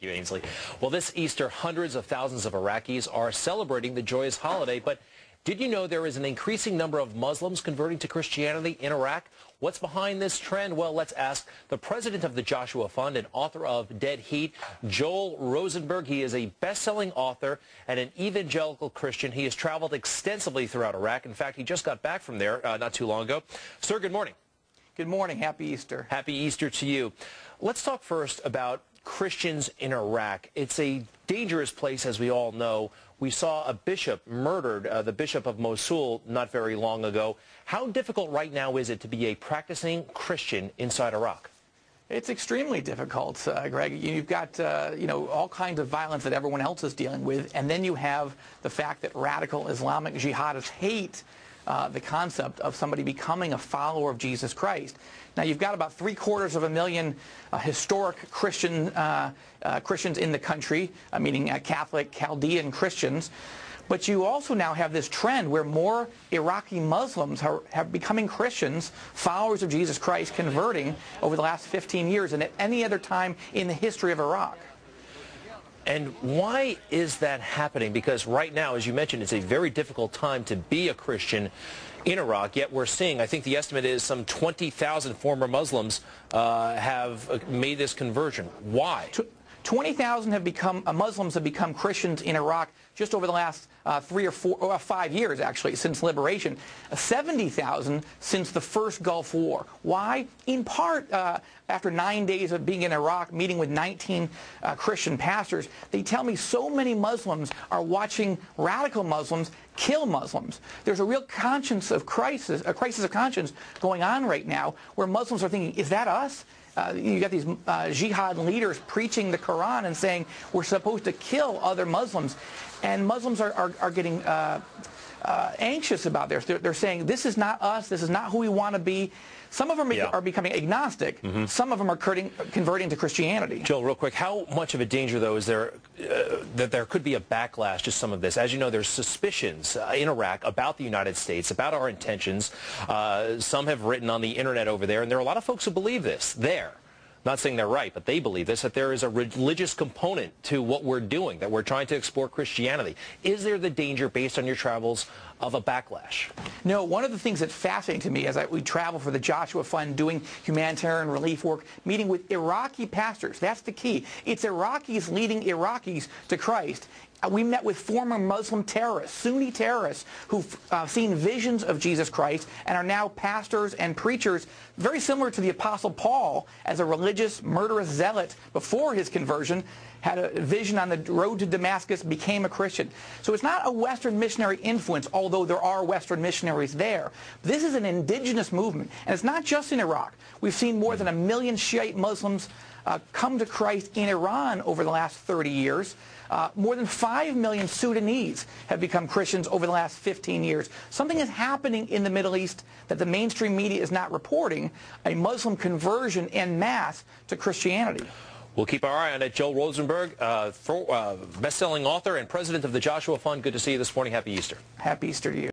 Thank you, Ainsley. Well, this Easter, hundreds of thousands of Iraqis are celebrating the joyous holiday, but did you know there is an increasing number of Muslims converting to Christianity in Iraq? What's behind this trend? Well, let's ask the president of the Joshua Fund and author of Dead Heat, Joel Rosenberg. He is a best-selling author and an evangelical Christian. He has traveled extensively throughout Iraq. In fact, he just got back from there not too long ago. Sir, good morning. Good morning. Happy Easter. Happy Easter to you. Let's talk first about Christians in Iraq. It's a dangerous place, as we all know. We saw a bishop murdered, the bishop of Mosul, not very long ago. How difficult right now is it to be a practicing Christian inside Iraq? It's extremely difficult, Greg. You've got, all kinds of violence that everyone else is dealing with, and then you have the fact that radical Islamic jihadists hate the concept of somebody becoming a follower of Jesus Christ. Now, you've got about 750,000 historic Christians in the country, meaning Catholic, Chaldean Christians. But you also now have this trend where more Iraqi Muslims have becoming Christians, followers of Jesus Christ, converting over the last 15 years than at any other time in the history of Iraq. And why is that happening? Because right now, as you mentioned, it's a very difficult time to be a Christian in Iraq, yet we're seeing, I think the estimate is some 20,000 former Muslims have made this conversion. Why? 20,000 have become Muslims have become Christians in Iraq just over the last 3 or 5 years, actually, since liberation. 70,000 since the first Gulf War. Why? In part, after 9 days of being in Iraq, meeting with 19 Christian pastors, they tell me so many Muslims are watching radical Muslims kill Muslims. There's a real crisis of conscience going on right now, where Muslims are thinking, is that us? You got these jihad leaders preaching the Quran and saying we're supposed to kill other Muslims, and Muslims are getting anxious about this. They're saying this is not us. This is not who we want to be. Some of them are becoming agnostic. Some of them are converting to Christianity. Joel, real quick, how much of a danger, though, is there that there could be a backlash to some of this? As you know, there's suspicions in Iraq about the United States, about our intentions. Some have written on the internet over there, and there are a lot of folks who believe this there. Not saying they're right, but they believe this, that there is a religious component to what we're doing, that we're trying to explore Christianity. Is there the danger, based on your travels, of a backlash? No, one of the things that's fascinating to me as we travel for the Joshua Fund, doing humanitarian relief work, meeting with Iraqi pastors, that's the key. It's Iraqis leading Iraqis to Christ. We met with former Muslim terrorists, Sunni terrorists, who've seen visions of Jesus Christ and are now pastors and preachers, very similar to the Apostle Paul, as a religious, murderous zealot before his conversion, had a vision on the road to Damascus, became a Christian. So it's not a Western missionary influence, although there are Western missionaries there. This is an indigenous movement, and it's not just in Iraq. We've seen more than 1 million Shiite Muslims come to Christ in Iran over the last 30 years. More than 5 million Sudanese have become Christians over the last 15 years. Something is happening in the Middle East that the mainstream media is not reporting, a Muslim conversion en masse to Christianity. We'll keep our eye on it. Joel Rosenberg, best-selling author and president of the Joshua Fund. Good to see you this morning. Happy Easter. Happy Easter to you.